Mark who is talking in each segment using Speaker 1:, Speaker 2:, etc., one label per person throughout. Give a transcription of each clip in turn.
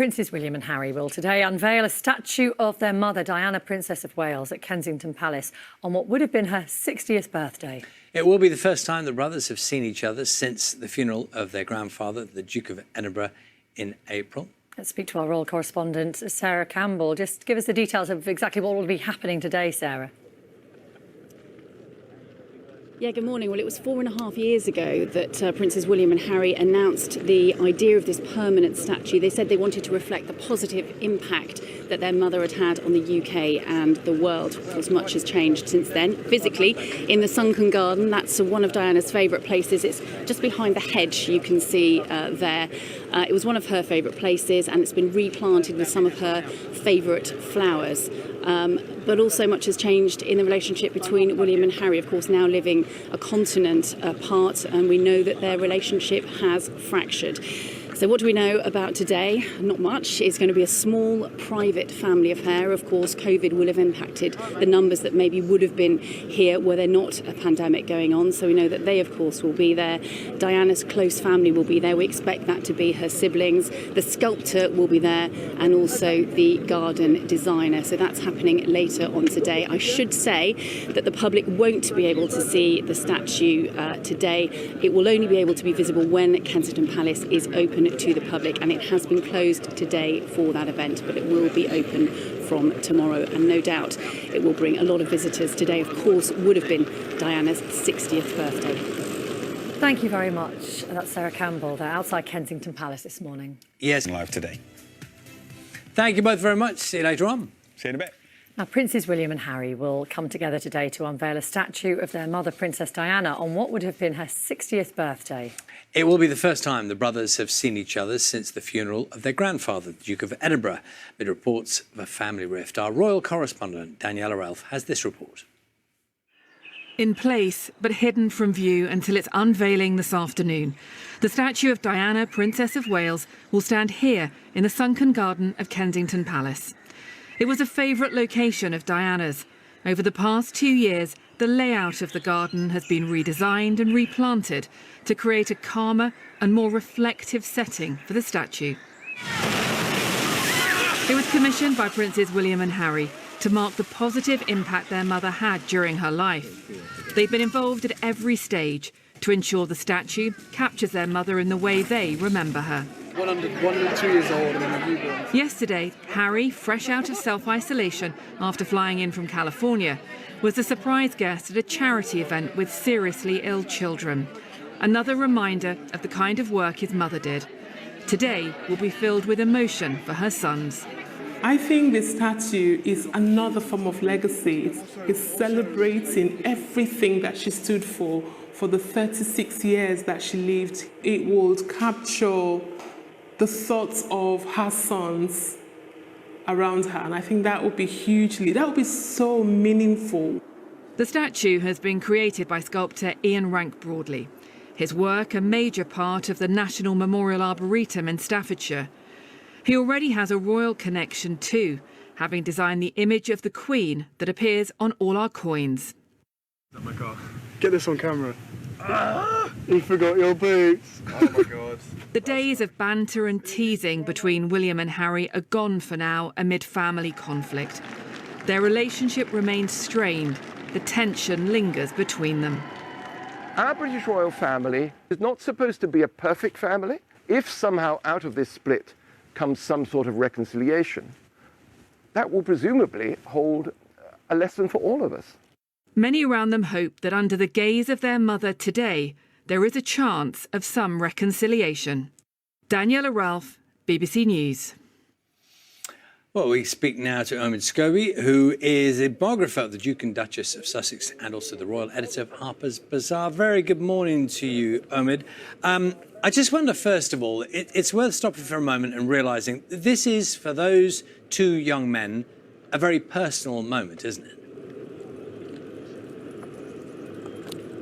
Speaker 1: Princes William and Harry will today unveil a statue of their mother, Diana, Princess of Wales, at Kensington Palace on what would have been her 60th birthday.
Speaker 2: It will be the first time the brothers have seen each other since the funeral of their grandfather, the Duke of Edinburgh, in April.
Speaker 1: Let's speak to our royal correspondent, Sarah Campbell. Just give us the details of exactly what will be happening today, Sarah.
Speaker 3: Yeah, good morning. Well, it was 4.5 years ago that Princes William and Harry announced the idea of this permanent statue. They said they wanted to reflect the positive impact that their mother had had on the UK and the world. Of course, much has changed since then. Physically, in the sunken garden, that's one of Diana's favourite places. It's just behind the hedge you can see there. It was one of her favourite places, and it's been replanted with some of her favourite flowers. But also much has changed in the relationship between William and Harry, of course, now living a continent apart, and we know that their relationship has fractured. So what do we know about today? Not much. It's going to be a small private family affair. Of course, COVID will have impacted the numbers that maybe would have been here were there not a pandemic going on. So we know that they, of course, will be there. Diana's close family will be there. We expect that to be her siblings. The sculptor will be there, and also the garden designer. So that's happening later on today. I should say that the public won't be able to see the statue today. It will only be able to be visible when Kensington Palace is open to the public, and it has been closed today for that event, but it will be open from tomorrow, and no doubt it will bring a lot of visitors. Today, of course, would have been Diana's 60th birthday.
Speaker 1: Thank you very much. That's Sarah Campbell there outside Kensington Palace this morning.
Speaker 2: Yes,
Speaker 4: live today.
Speaker 2: Thank you both very much. See you later on.
Speaker 4: See you in a bit.
Speaker 1: Now, Princes William and Harry will come together today to unveil a statue of their mother, Princess Diana, on what would have been her 60th birthday.
Speaker 2: It will be the first time the brothers have seen each other since the funeral of their grandfather, the Duke of Edinburgh, amid reports of a family rift. Our royal correspondent, Daniela Ralph, has this report.
Speaker 5: In place, but hidden from view until its unveiling this afternoon, the statue of Diana, Princess of Wales, will stand here in the sunken garden of Kensington Palace. It was a favourite location of Diana's. Over the past 2 years, the layout of the garden has been redesigned and replanted to create a calmer and more reflective setting for the statue. It was commissioned by Princes William and Harry to mark the positive impact their mother had during her life. They've been involved at every stage to ensure the statue captures their mother in the way they remember her.
Speaker 6: 102 years old and a newborn.
Speaker 5: Yesterday, Harry, fresh out of self-isolation after flying in from California, was a surprise guest at a charity event with seriously ill children. Another reminder of the kind of work his mother did. Today will be filled with emotion for her sons.
Speaker 7: I think this statue is another form of legacy. It's celebrating everything that she stood for the 36 years that she lived. It would capture the thoughts of her sons around her, and I think that would be so meaningful.
Speaker 5: The statue has been created by sculptor Ian Rank-Broadley. His work a major part of the National Memorial Arboretum in Staffordshire. He already has a royal connection too, having designed the image of the Queen that appears on all our coins.
Speaker 6: Oh my God. Get this on camera. You forgot your boots. Oh my God.
Speaker 5: The days of banter and teasing between William and Harry are gone for now amid family conflict. Their relationship remains strained. The tension lingers between them.
Speaker 8: Our British royal family is not supposed to be a perfect family. If somehow out of this split comes some sort of reconciliation, that will presumably hold a lesson for all of us.
Speaker 5: Many around them hope that under the gaze of their mother today, there is a chance of some reconciliation. Daniela Ralph, BBC News.
Speaker 2: Well, we speak now to Omid Scobie, who is a biographer of the Duke and Duchess of Sussex and also the royal editor of Harper's Bazaar. Very good morning to you, Omid. I just wonder, first of all, it's worth stopping for a moment and realising this is, for those two young men, a very personal moment, isn't it?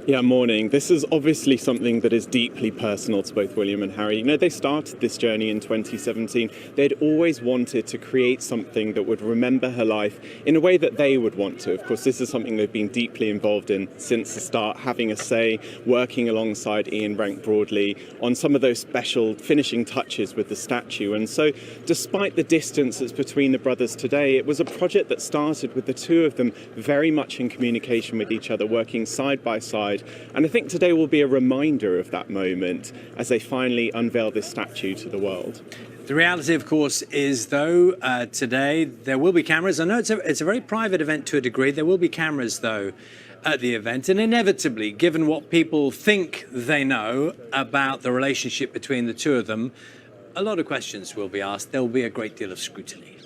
Speaker 4: Yeah, morning. This is obviously something that is deeply personal to both William and Harry. You know, they started this journey in 2017. They'd always wanted to create something that would remember her life in a way that they would want to. Of course, this is something they've been deeply involved in since the start, having a say, working alongside Ian Rank-Broadley on some of those special finishing touches with the statue. And so, despite the distance that's between the brothers today, it was a project that started with the two of them very much in communication with each other, working side by side. And I think today will be a reminder of that moment as they finally unveil this statue to the world.
Speaker 2: The reality, of course, is, though, today there will be cameras. I know it's a very private event to a degree. There will be cameras, though, at the event. And inevitably, given what people think they know about the relationship between the two of them, a lot of questions will be asked. There will be a great deal of scrutiny.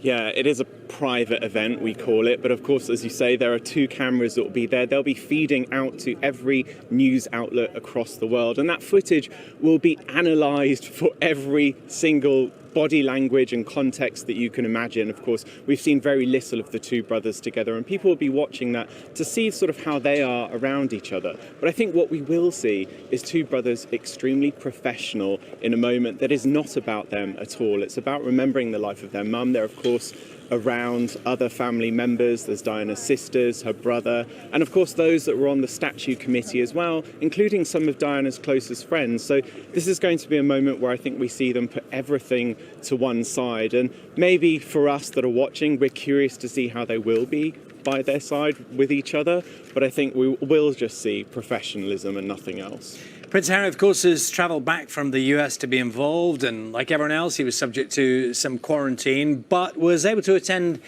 Speaker 4: Yeah, it is a private event, we call it. But of course, as you say, there are two cameras that will be there. They'll be feeding out to every news outlet across the world. And that footage will be analysed for every single body language and context that you can imagine. Of course, we've seen very little of the two brothers together, and people will be watching that to see sort of how they are around each other. But I think what we will see is two brothers extremely professional in a moment that is not about them at all. It's about remembering the life of their mum. They're, of course, around other family members. There's Diana's sisters, her brother, and of course those that were on the statue committee as well, including some of Diana's closest friends. So this is going to be a moment where I think we see them put everything to one side, and maybe for us that are watching, we're curious to see how they will be by their side with each other, but I think we will just see professionalism and nothing else.
Speaker 2: Prince Harry, of course, has travelled back from the US to be involved, and like everyone else, he was subject to some quarantine, but was able to attend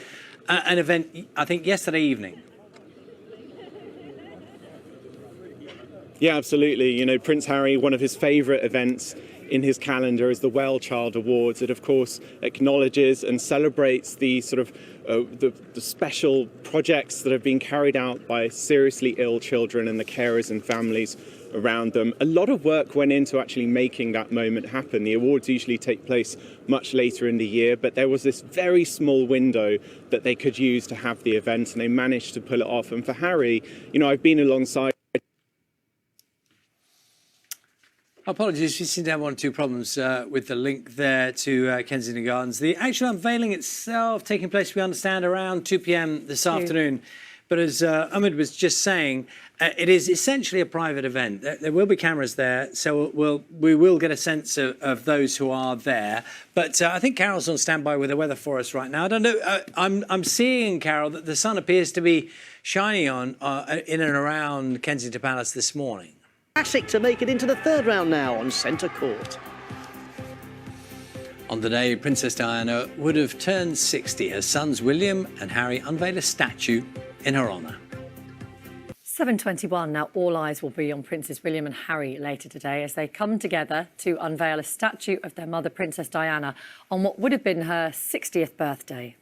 Speaker 2: an event, I think, yesterday evening.
Speaker 4: Yeah, absolutely. You know, Prince Harry, one of his favourite events in his calendar is the Well Child Awards. It, of course, acknowledges and celebrates the sort of the special projects that have been carried out by seriously ill children and the carers and families around them. A lot of work went into actually making that moment happen. The awards usually take place much later in the year, but there was this very small window that they could use to have the event, and they managed to pull it off. And for Harry, you know, I've been alongside.
Speaker 2: Apologies, we seem to have one or two problems with the link there to Kensington Gardens. The actual unveiling itself taking place, we understand, around 2 p.m. this afternoon. But as Omid was just saying, it is essentially a private event. There will be cameras there, so we will get a sense of those who are there. But I think Carol's on standby with the weather for us right now. I don't know. I'm seeing, Carol, that the sun appears to be shining on in and around Kensington Palace this morning.
Speaker 9: Classic to make it into the third round now on centre court.
Speaker 2: On the day Princess Diana would have turned 60, her sons William and Harry unveil a statue in her honour.
Speaker 1: 7:21 now. All eyes will be on Princes William and Harry later today as they come together to unveil a statue of their mother, Princess Diana, on what would have been her 60th birthday.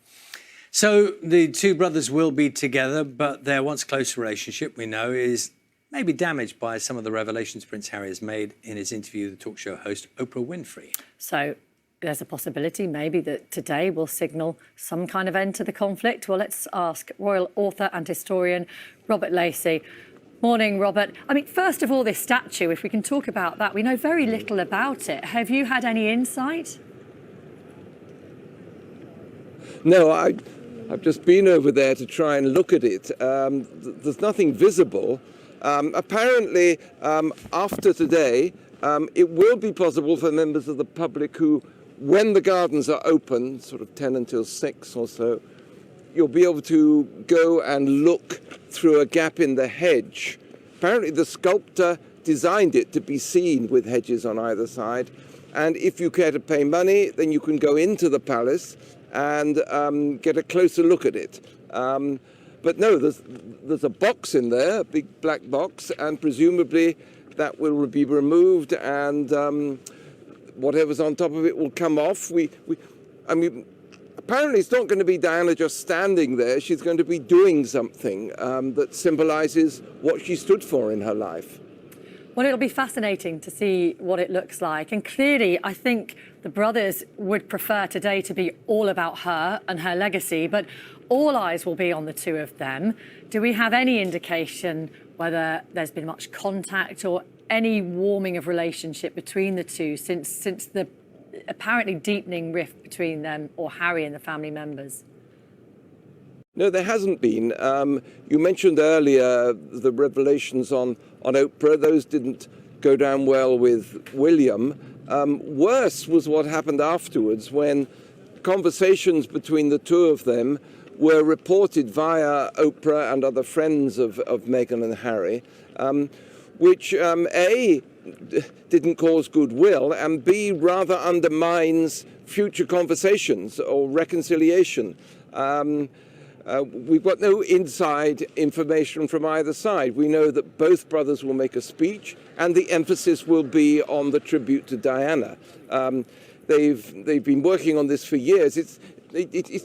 Speaker 2: So the two brothers will be together, but their once close relationship, we know, is maybe damaged by some of the revelations Prince Harry has made in his interview with the talk show host Oprah Winfrey.
Speaker 1: So there's a possibility maybe that today will signal some kind of end to the conflict. Well, let's ask royal author and historian Robert Lacey. Morning, Robert. I mean, first of all, this statue, if we can talk about that, we know very little about it. Have you had any insight?
Speaker 10: No, I've just been over there to try and look at it. There's nothing visible. Apparently, after today, it will be possible for members of the public who, when the gardens are open, sort of 10 until 6 or so, you'll be able to go and look through a gap in the hedge. Apparently, the sculptor designed it to be seen with hedges on either side. And if you care to pay money, then you can go into the palace and get a closer look at it. But no, there's a box in there, a big black box, and presumably that will be removed, and whatever's on top of it will come off. I mean, apparently it's not going to be Diana just standing there. She's going to be doing something that symbolises what she stood for in her life.
Speaker 1: Well, it'll be fascinating to see what it looks like. And clearly, I think the brothers would prefer today to be all about her and her legacy. But all eyes will be on the two of them. Do we have any indication whether there's been much contact or any warming of relationship between the two since the apparently deepening rift between them or Harry and the family members?
Speaker 10: No, there hasn't been. You mentioned earlier the revelations on Oprah. Those didn't go down well with William. Worse was what happened afterwards when conversations between the two of them were reported via Oprah and other friends of Meghan and Harry, which A, didn't cause goodwill, and B, rather undermines future conversations or reconciliation. We've got no inside information from either side. We know that both brothers will make a speech, and the emphasis will be on the tribute to Diana. They've been working on this for years. It's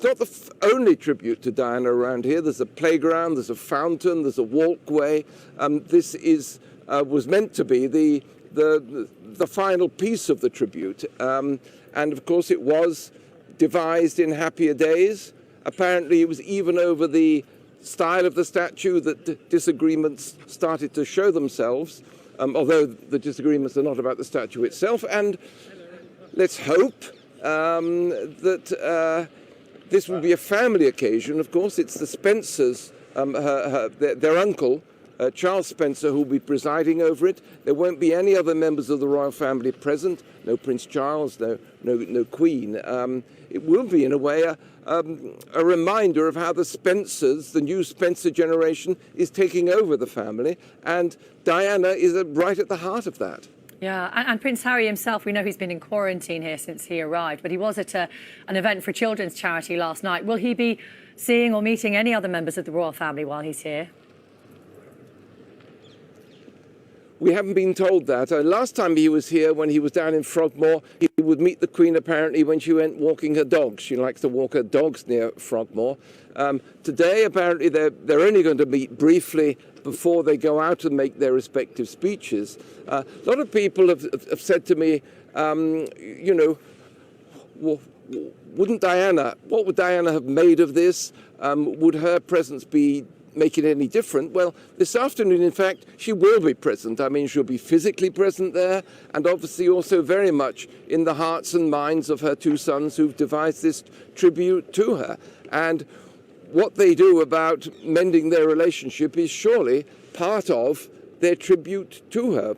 Speaker 10: not the only tribute to Diana around here. There's a playground, there's a fountain, there's a walkway. This was meant to be the final piece of the tribute, and of course it was devised in happier days. Apparently it was even over the style of the statue that disagreements started to show themselves, although the disagreements are not about the statue itself. And let's hope that this will be a family occasion. Of course, it's the Spencers, their uncle, Charles Spencer, who will be presiding over it. There won't be any other members of the royal family present. No Prince Charles, no Queen. It will be, in a way, a reminder of how the Spencers, the new Spencer generation, is taking over the family, and Diana is right at the heart of that.
Speaker 1: Yeah, and Prince Harry himself, we know he's been in quarantine here since he arrived, but he was at an event for a children's charity last night. Will he be seeing or meeting any other members of the royal family while he's here?
Speaker 10: We haven't been told that. Last time he was here, when he was down in Frogmore, he would meet the Queen apparently when she went walking her dogs. She likes to walk her dogs near Frogmore. Today, apparently, they're only going to meet briefly before they go out and make their respective speeches. A lot of people have said to me, you know, what would Diana have made of this? Would her presence make it any different? Well, this afternoon, in fact, she will be present. I mean, she'll be physically present there, and obviously also very much in the hearts and minds of her two sons who've devised this tribute to her. And what they do about mending their relationship is surely part of their tribute to her.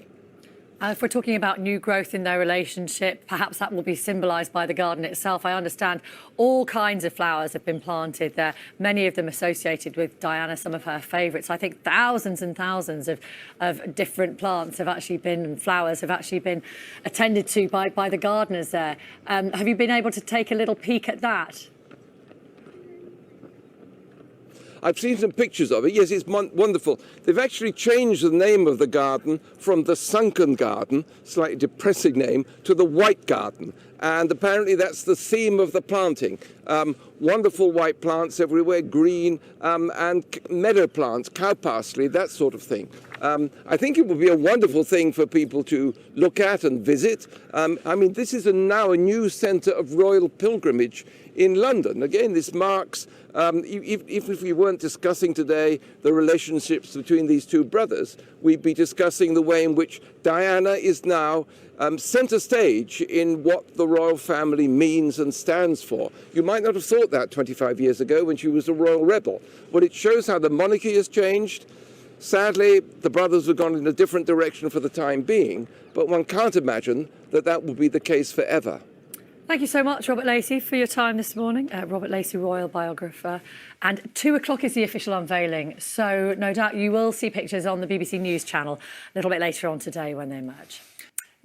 Speaker 1: If we're talking about new growth in their relationship, perhaps that will be symbolised by the garden itself. I understand all kinds of flowers have been planted there, many of them associated with Diana, some of her favourites. I think thousands and thousands of different plants have actually been, and flowers have actually been attended to by the gardeners there. Have you been able to take a little peek at that?
Speaker 10: I've seen some pictures of it. Yes, it's wonderful. They've actually changed the name of the garden from the Sunken Garden, slightly depressing name, to the White Garden. And apparently that's the theme of the planting. Wonderful white plants everywhere, green, and meadow plants, cow parsley, that sort of thing. I think it would be a wonderful thing for people to look at and visit. I mean, this is now a new centre of royal pilgrimage in London. Again, this marks, even if we weren't discussing today the relationships between these two brothers, we'd be discussing the way in which Diana is now centre stage in what the royal family means and stands for. You might not have thought that 25 years ago when she was a royal rebel, but it shows how the monarchy has changed. Sadly, the brothers have gone in a different direction for the time being, but one can't imagine that that will be the case forever.
Speaker 1: Thank you so much, Robert Lacey, for your time this morning. Robert Lacey, royal biographer. And 2 o'clock is the official unveiling, so no doubt you will see pictures on the BBC News channel a little bit later on today when they emerge.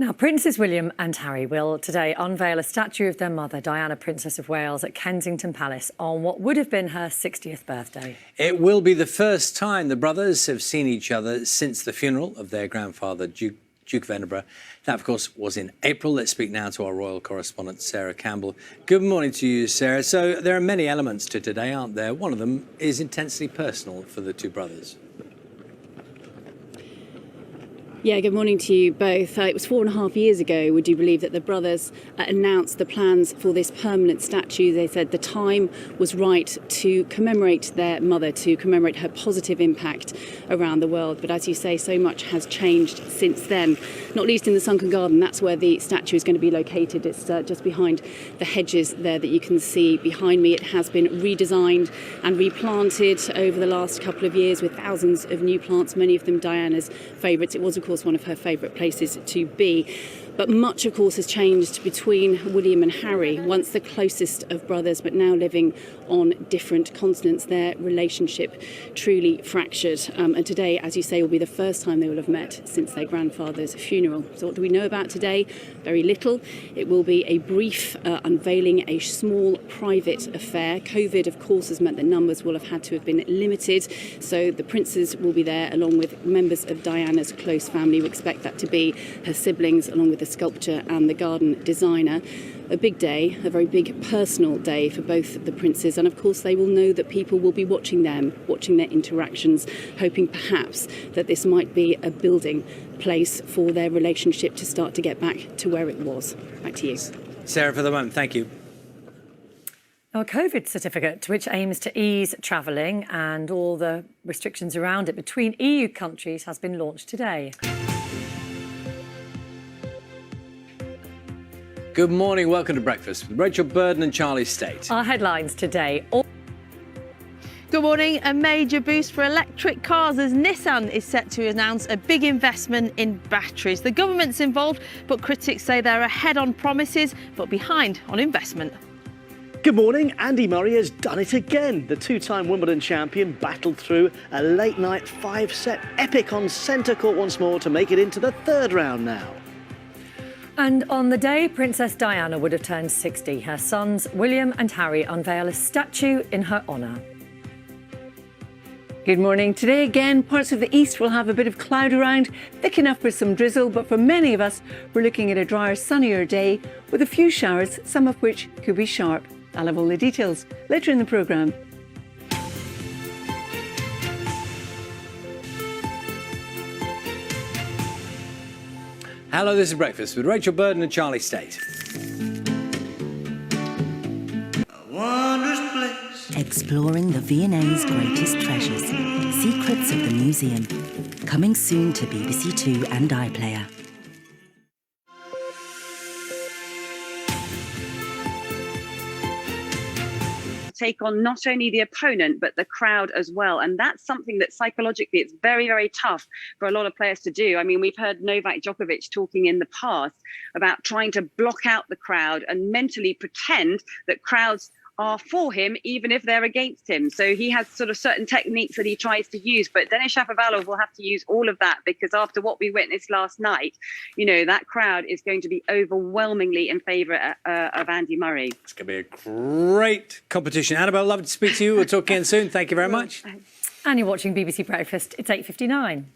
Speaker 1: Now, Princes William and Harry will today unveil a statue of their mother, Diana, Princess of Wales, at Kensington Palace on what would have been her 60th birthday. It
Speaker 2: will be the first time the brothers have seen each other since the funeral of their grandfather, Duke of Edinburgh. That, of course, was in April. Let's speak now to our royal correspondent, Sarah Campbell. Good morning to you, Sarah. So there are many elements to today, aren't there? One of them is intensely personal for the two brothers.
Speaker 3: Yeah, good morning to you both. It was 4.5 years ago, would you believe, that the brothers announced the plans for this permanent statue. They said the time was right to commemorate their mother, to commemorate her positive impact around the world. But as you say, so much has changed since then, not least in the sunken garden. That's where the statue is going to be located. It's just behind the hedges there that you can see behind me. It has been redesigned and replanted over the last couple of years with thousands of new plants, many of them Diana's favourites. It was, of course, one of her favourite places to be. But much, of course, has changed between William and Harry, once the closest of brothers, but now living on different continents. Their relationship truly fractured. And today, as you say, will be the first time they will have met since their grandfather's funeral. So what do we know about today? Very little. It will be a brief unveiling, a small private affair. COVID, of course, has meant that numbers will have had to have been limited. So the princes will be there along with members of Diana's close family. We expect that to be her siblings, along with the sculptor and the garden designer. A big day, a very big personal day for both the princes, and of course they will know that people will be watching them, watching their interactions, hoping perhaps that this might be a building place for their relationship to start to get back to where it was. Back to you.
Speaker 2: Sarah, for the moment, thank you.
Speaker 1: A COVID certificate which aims to ease travelling and all the restrictions around it between EU countries has been launched today.
Speaker 2: Good morning, welcome to Breakfast with Rachel Burden and Charlie State.
Speaker 1: Our headlines today.
Speaker 11: Good morning. A major boost for electric cars as Nissan is set to announce a big investment in batteries. The government's involved, but critics say they're ahead on promises, but behind on investment.
Speaker 9: Good morning. Andy Murray has done it again. The two-time Wimbledon champion battled through a late-night 5-set epic on centre court once more to make it into the third round now.
Speaker 1: And on the day Princess Diana would have turned 60, her sons William and Harry unveil a statue in her honour.
Speaker 12: Good morning. Today again, parts of the east will have a bit of cloud around, thick enough for some drizzle, but for many of us, we're looking at a drier, sunnier day with a few showers, some of which could be sharp. I'll have all the details later in the programme.
Speaker 2: Hello, this is Breakfast with Rachel Burden and Charlie State.
Speaker 13: Exploring the V&A's greatest treasures, secrets of the museum. Coming soon to BBC Two and iPlayer.
Speaker 14: Take on not only the opponent but the crowd as well, and that's something that psychologically it's very, very tough for a lot of players to do. I mean, we've heard Novak Djokovic talking in the past about trying to block out the crowd and mentally pretend that crowds are for him even if they're against him. So he has sort of certain techniques that he tries to use, but Denis Shapovalov will have to use all of that, because after what we witnessed last night, you know, that crowd is going to be overwhelmingly in favour of Andy Murray.
Speaker 2: It's going to be a great competition. Annabelle, lovely to speak to you. We'll talk again soon. Thank you very much.
Speaker 1: And you're watching BBC Breakfast. It's 8:59.